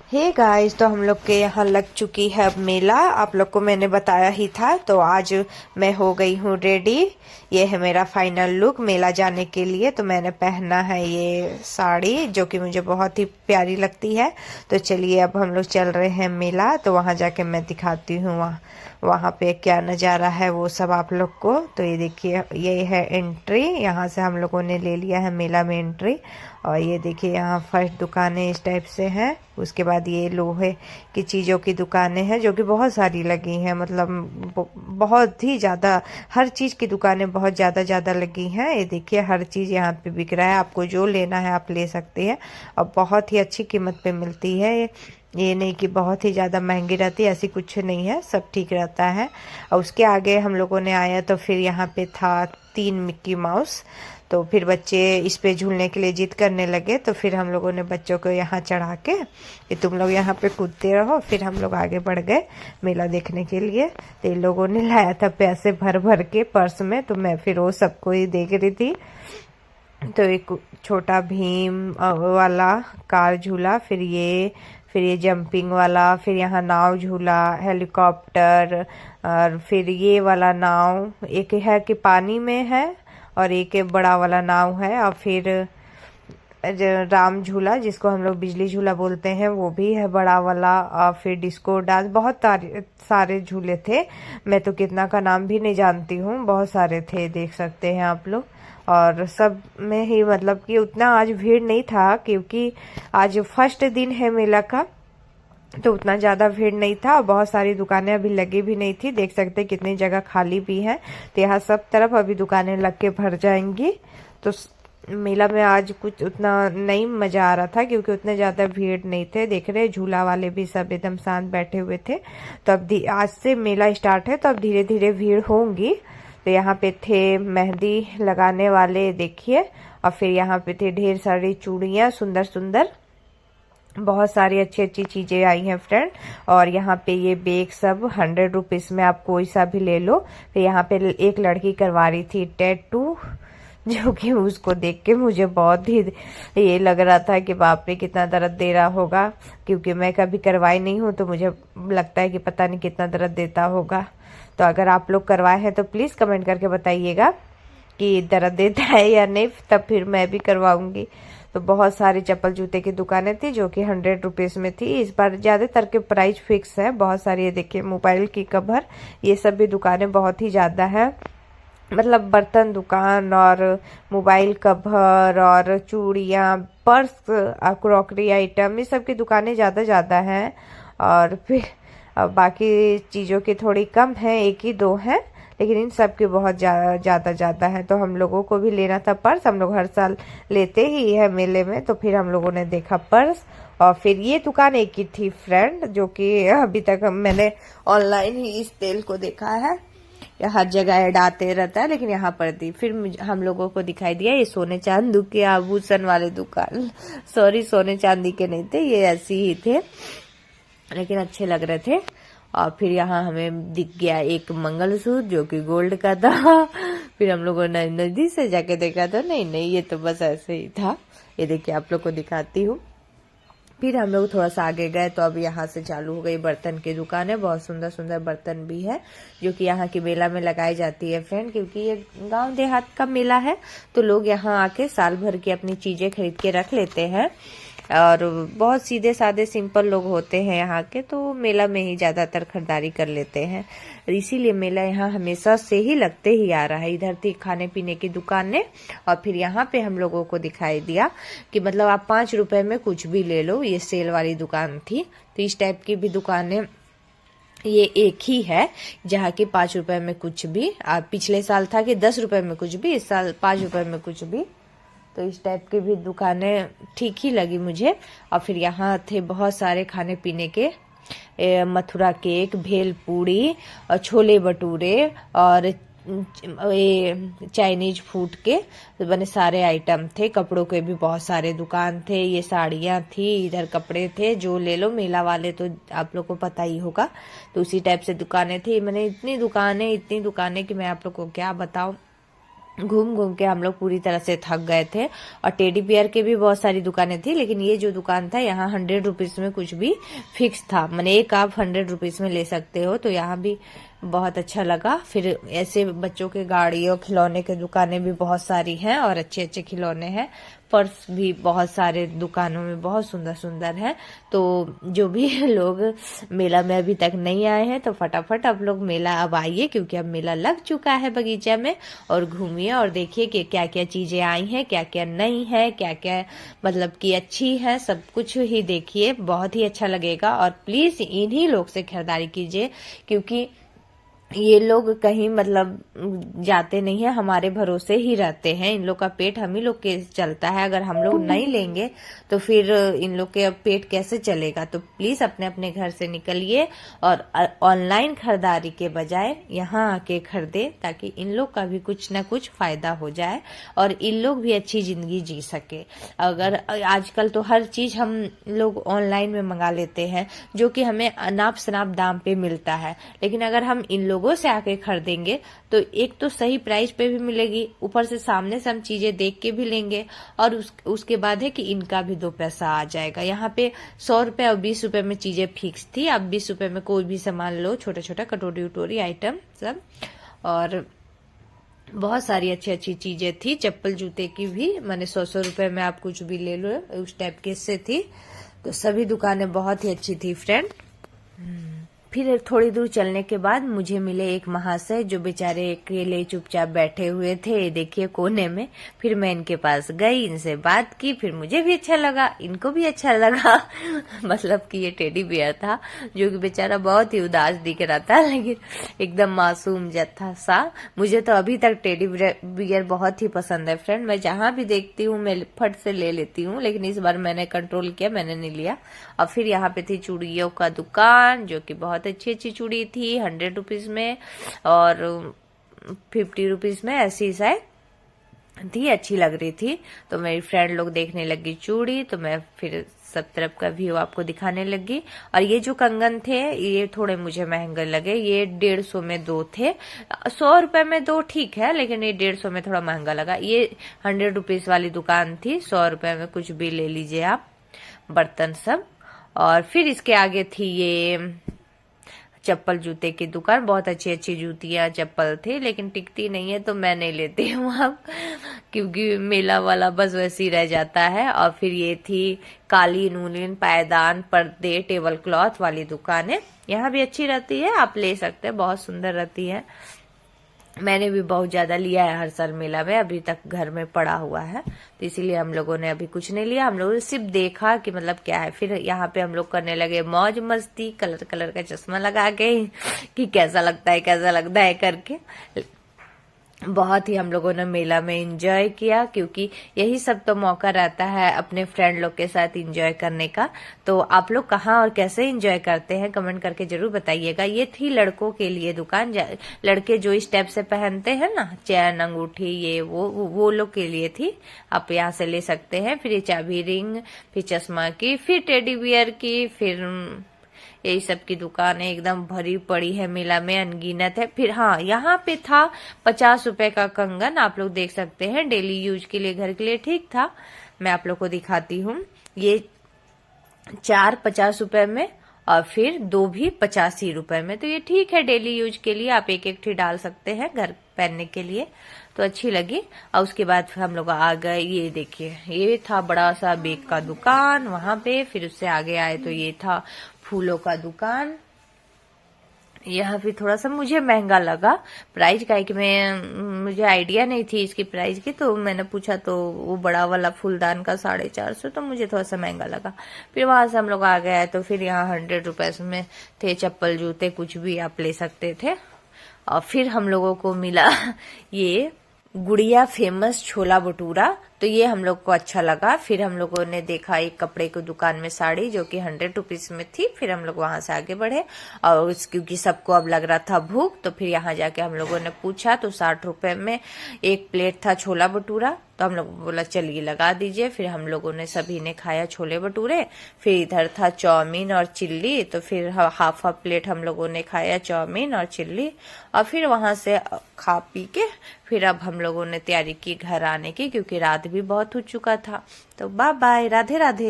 Hey guys, तो हम लोग के यहाँ लग चुकी है अब मेला। आप लोग को मैंने बताया ही था। तो आज मैं हो गई हूँ रेडी। ये है मेरा फाइनल लुक मेला जाने के लिए। तो मैंने पहना है ये साड़ी जो कि मुझे बहुत ही प्यारी लगती है। तो चलिए अब हम लोग चल रहे हैं मेला। तो वहाँ जाके मैं दिखाती हूँ वहाँ पे क्या नज़ारा है वो सब आप लोग को। तो ये देखिए, ये है एंट्री। यहाँ से हम लोगों ने ले लिया है मेला में एंट्री। और ये देखिए, यहाँ फर्स्ट दुकानें इस टाइप से हैं। उसके बाद ये लोहे की चीज़ों की दुकानें हैं जो कि बहुत सारी लगी हैं। मतलब बहुत ही ज़्यादा हर चीज़ की दुकानें बहुत ज़्यादा लगी हैं। ये देखिए, हर चीज़ यहाँ पे बिक रहा है। आपको जो लेना है आप ले सकते हैं और बहुत ही अच्छी कीमत पे मिलती है। ये नहीं कि बहुत ही ज़्यादा महंगी रहती है, ऐसी कुछ नहीं है, सब ठीक रहता है। और उसके आगे हम लोगों ने आया तो फिर यहाँ पे था 3 मिक्की माउस। तो फिर बच्चे इस पे झूलने के लिए जिद करने लगे। तो फिर हम लोगों ने बच्चों को यहाँ चढ़ा के कि तुम लोग यहाँ पे कूदते रहो। फिर हम लोग आगे बढ़ गए मेला देखने के लिए। तो इन लोगों ने लाया था पैसे भर भर के पर्स में। तो मैं फिर वो सबको ही देख रही थी। तो एक छोटा भीम वाला कार झूला, फिर ये जंपिंग वाला, फिर यहाँ नाव झूला, हेलीकॉप्टर, और फिर ये वाला नाव एक है कि पानी में है और एक बड़ा वाला नाव है। और फिर राम झूला जिसको हम लोग बिजली झूला बोलते हैं वो भी है बड़ा वाला। और फिर डिस्को डांस, बहुत सारे झूले थे। मैं तो कितना का नाम भी नहीं जानती हूँ, बहुत सारे थे, देख सकते हैं आप लोग। और सब में ही मतलब कि उतना आज भीड़ नहीं था क्योंकि आज फर्स्ट दिन है मेला का। तो उतना ज़्यादा भीड़ नहीं था और बहुत सारी दुकानें अभी लगी भी नहीं थी। देख सकते हैं कितनी जगह खाली भी है। तो यहाँ सब तरफ अभी दुकानें लग के भर जाएंगी। तो मेला में आज कुछ उतना नहीं मज़ा आ रहा था क्योंकि उतने ज़्यादा भीड़ नहीं थे। देख रहे झूला वाले भी सब एकदम शांत बैठे हुए थे। तो अब आज से मेला स्टार्ट है तो अब धीरे धीरे भीड़ होंगी। तो यहाँ पे थे मेहंदी लगाने वाले, देखिए। और फिर यहाँ पे थे ढेर सारी चूड़ियाँ, सुंदर सुंदर, बहुत सारी अच्छी अच्छी चीज़ें आई हैं फ्रेंड। और यहाँ पे ये बैग सब 100 रुपीज़ में आप कोई सा भी ले लो। फिर यहाँ पे एक लड़की करवा रही थी टैटू, जो कि उसको देख के मुझे बहुत ही ये लग रहा था कि बाप रे कितना दर्द दे रहा होगा। क्योंकि मैं कभी करवाई नहीं हूँ तो मुझे लगता है कि पता नहीं कितना दर्द देता होगा। तो अगर आप लोग करवाए हैं तो प्लीज़ कमेंट करके बताइएगा कि दर्द देता है या नहीं, तब फिर मैं भी करवाऊंगी। तो बहुत सारी चप्पल जूते की दुकानें थी जो कि 100 रुपीज़ में थी। इस बार ज़्यादातर के प्राइस फिक्स है। बहुत सारी, ये देखिए, मोबाइल की कवर, ये सब भी दुकानें बहुत ही ज़्यादा है। मतलब बर्तन दुकान और मोबाइल कवर और चूड़ियाँ, पर्स, क्रॉकरी आइटम, ये सब की दुकानें ज़्यादा हैं। और फिर बाकी चीज़ों की थोड़ी कम है, एक ही दो हैं, लेकिन इन सब की बहुत ज़्यादा है। तो हम लोगों को भी लेना था पर्स। हम लोग हर साल लेते ही है मेले में। तो फिर हम लोगों ने देखा पर्स। और फिर ये दुकान एक ही थी फ्रेंड, जो कि अभी तक मैंने ऑनलाइन ही इस तेल को देखा है। या हर जगह ऐड आते रहता है, लेकिन यहाँ पर थी। फिर हम लोगों को दिखाई दिया ये सोने चांदी के आभूषण वाले दुकान। सॉरी, सोने चांदी के नहीं थे, ये ऐसे ही थे, लेकिन अच्छे लग रहे थे। और फिर यहाँ हमें दिख गया एक मंगलसूत्र जो कि गोल्ड का था। फिर हम लोगों ने नजदीक से जाके देखा तो नहीं, ये तो बस ऐसे ही था। ये देखिए, आप लोग को दिखाती हूँ। फिर हम लोग थोड़ा सा आगे गए तो अब यहाँ से चालू हो गई बर्तन की दुकानें। बहुत सुंदर सुंदर बर्तन भी है जो कि यहाँ की मेला में लगाई जाती है फ्रेंड। क्योंकि ये गांव देहात का मेला है तो लोग यहाँ आके साल भर की अपनी चीजें खरीद के रख लेते हैं। और बहुत सीधे साधे सिंपल लोग होते हैं यहाँ के, तो मेला में ही ज्यादातर खरीदारी कर लेते हैं। इसीलिए मेला यहाँ हमेशा से ही लगते ही आ रहा है। इधर थी खाने पीने की दुकानें। और फिर यहाँ पे हम लोगों को दिखाई दिया कि मतलब आप 5 रुपए में कुछ भी ले लो, ये सेल वाली दुकान थी। तो इस टाइप की भी दुकानें ये एक ही है जहाँ की 5 रुपए में कुछ भी। पिछले साल था कि 10 रुपए में कुछ भी, इस साल 5 रुपए में कुछ भी। तो इस टाइप की भी दुकानें ठीक ही लगी मुझे। और फिर यहाँ थे बहुत सारे खाने पीने के, मथुरा केक, भेल पूड़ी और छोले भटूरे और ये चाइनीज फूड के बने सारे आइटम थे। कपड़ों के भी बहुत सारे दुकान थे। ये साड़ियाँ थी, इधर कपड़े थे, जो ले लो। मेला वाले तो आप लोग को पता ही होगा। तो उसी टाइप से दुकानें थी। मैंने इतनी दुकानें कि मैं आप लोग को क्या बताऊं। घूम घूम के हम लोग पूरी तरह से थक गए थे। और टेडी बियर के भी बहुत सारी दुकानें थी, लेकिन ये जो दुकान था यहाँ 100 रुपीज में कुछ भी फिक्स था, मैंने एक आप 100 रुपीज में ले सकते हो। तो यहाँ भी बहुत अच्छा लगा। फिर ऐसे बच्चों के गाड़ी और खिलौने के दुकानें भी बहुत सारी हैं और अच्छे अच्छे खिलौने हैं। पर्स भी बहुत सारे दुकानों में बहुत सुंदर सुंदर है। तो जो भी लोग मेला में अभी तक नहीं आए हैं तो फटाफट आप लोग मेला अब आइए, क्योंकि अब मेला लग चुका है बगीचा में। और घूमिए और देखिए कि क्या क्या चीजें आई हैं, क्या क्या नहीं है, क्या क्या मतलब कि अच्छी है, सब कुछ ही देखिए, बहुत ही अच्छा लगेगा। और प्लीज इन्हीं लोग से खरीदारी कीजिए, क्योंकि ये लोग कहीं मतलब जाते नहीं है, हमारे भरोसे ही रहते हैं। इन लोग का पेट हम ही लोग के चलता है, अगर हम लोग नहीं लेंगे तो फिर इन लोग के पेट कैसे चलेगा। तो प्लीज अपने अपने घर से निकलिए और ऑनलाइन खरीदारी के बजाय यहाँ आके खरीदे, ताकि इन लोग का भी कुछ ना कुछ फायदा हो जाए और इन लोग भी अच्छी जिंदगी जी सके। अगर आजकल तो हर चीज हम लोग ऑनलाइन में मंगा लेते हैं, जो कि हमें अनाप शनाप दाम पे मिलता है, लेकिन अगर हम इन लोगों से आके खरीदेंगे तो एक तो सही प्राइस पे भी मिलेगी, ऊपर से सामने से हम चीजें देख के भी लेंगे, और उसके बाद है कि इनका भी 2 पैसा आ जाएगा। यहाँ पे 100 रुपए और 20 रुपए में चीजें फिक्स थी। अब 20 रुपए में कोई भी सामान लो, छोटा छोटा कटोरी उटोरी आइटम सब, और बहुत सारी अच्छी अच्छी चीजें थी। चप्पल जूते की भी मैंने 100 रुपए में आप कुछ भी ले लो उस टाइप के से थी। तो सभी दुकानें बहुत ही अच्छी थी फ्रेंड। फिर थोड़ी दूर चलने के बाद मुझे मिले एक महाशय, जो बेचारे अकेले चुपचाप बैठे हुए थे, देखिए कोने में। फिर मैं इनके पास गई, इनसे बात की, फिर मुझे भी अच्छा लगा, इनको भी अच्छा लगा। मतलब कि ये टेडी बियर था, जो कि बेचारा बहुत ही उदास दिख रहा था, लेकिन एकदम मासूम जथा सा। मुझे तो अभी तक टेडी बियर बहुत ही पसंद है फ्रेंड। मैं जहां भी देखती हूँ मैं फट से ले लेती हूँ, लेकिन इस बार मैंने कंट्रोल किया, मैंने नहीं लिया। और फिर यहाँ पे थी चूड़ियों का दुकान, जो कि बहुत अच्छी अच्छी चूड़ी थी 100 रुपीज में और 50 रुपीज में, ऐसी शायद थी, अच्छी लग रही थी। तो मेरी फ्रेंड लोग देखने लगी चूड़ी, तो मैं फिर सब तरफ का व्यू आपको दिखाने लगी। और ये जो कंगन थे ये थोड़े मुझे महंगे लगे, ये 150 में 2 थे। 100 रुपए में 2 ठीक है, लेकिन ये 150 में थोड़ा महंगा लगा। ये 100 रुपीज वाली दुकान थी, 100 रुपए में कुछ भी ले लीजिए आप, बर्तन सब। और फिर इसके आगे थी ये चप्पल जूते की दुकान, बहुत अच्छी अच्छी जूतियां चप्पल थे, लेकिन टिकती नहीं है तो मैं नहीं लेती हूँ अब, क्योंकि मेला वाला बस वैसे ही रह जाता है। और फिर ये थी कालीन ऊलीन पायदान पर्दे टेबल क्लॉथ वाली दुकान है, यहाँ भी अच्छी रहती है, आप ले सकते हैं, बहुत सुंदर रहती है। मैंने भी बहुत ज्यादा लिया है हर साल मेला में, अभी तक घर में पड़ा हुआ है, तो इसीलिए हम लोगों ने अभी कुछ नहीं लिया, हम लोगों ने सिर्फ देखा कि मतलब क्या है। फिर यहाँ पे हम लोग करने लगे मौज मस्ती, कलर कलर का चश्मा लगा के कि कैसा लगता है करके। बहुत ही हम लोगों ने मेला में एंजॉय किया, क्योंकि यही सब तो मौका रहता है अपने फ्रेंड लोग के साथ एंजॉय करने का। तो आप लोग कहाँ और कैसे एंजॉय करते हैं कमेंट करके जरूर बताइएगा। ये थी लड़कों के लिए दुकान, लड़के जो इस टाइप से पहनते हैं ना, चैन अंगूठी ये वो लोग के लिए थी, आप यहाँ से ले सकते हैं। फिर ये चाबी रिंग, फिर चश्मा की, फिर टेडी बियर की, फिर यही सब की दुकान है, एकदम भरी पड़ी है मेला में, अनगिनत है। फिर हाँ, यहाँ पे था 50 रुपए का कंगन, आप लोग देख सकते हैं, डेली यूज के लिए, घर के लिए ठीक था। मैं आप लोग को दिखाती हूँ, ये 4 50 रुपए में और फिर 2 भी 85 रुपए में, तो ये ठीक है, डेली यूज के लिए आप एक ठी डाल सकते हैं घर पहनने के लिए, तो अच्छी लगी। और उसके बाद हम लोग आ गए, ये देखिए ये था बड़ा सा बेग का दुकान वहां पे। फिर उससे आगे आए तो ये था फूलों का दुकान, यहाँ पे थोड़ा सा मुझे महंगा लगा प्राइस का, कि मुझे आइडिया नहीं थी इसकी प्राइस की, तो मैंने पूछा तो वो बड़ा वाला फूलदान का 450, तो मुझे थोड़ा सा महंगा लगा। फिर वहां से हम लोग आ गए, तो फिर यहाँ 100 रुपए में थे चप्पल जूते, कुछ भी आप ले सकते थे। और फिर हम लोगों को मिला ये गुड़िया फेमस छोला भटूरा, तो ये हम लोग को अच्छा लगा। फिर हम लोगों ने देखा एक कपड़े की दुकान में साड़ी, जो कि 100 रुपीज में थी। फिर हम लोग वहां से आगे बढ़े, और क्योंकि सबको अब लग रहा था भूख, तो फिर यहाँ जाके हम लोगों ने पूछा, तो 60 रुपए में एक प्लेट था छोला भटूरा, तो हम लोगों को बोला चलिए लगा दीजिए। फिर हम लोगों ने सभी ने खाया छोले भटूरे। फिर इधर था चाउमीन और चिल्ली, तो फिर हाफ हाफ प्लेट हम लोगों ने खाया चाउमीन और चिल्ली। और फिर वहां से खा पी के फिर अब हम लोगों ने तैयारी की घर आने की, क्योंकि रात भी बहुत हो चुका था। तो बाय बाय, राधे राधे।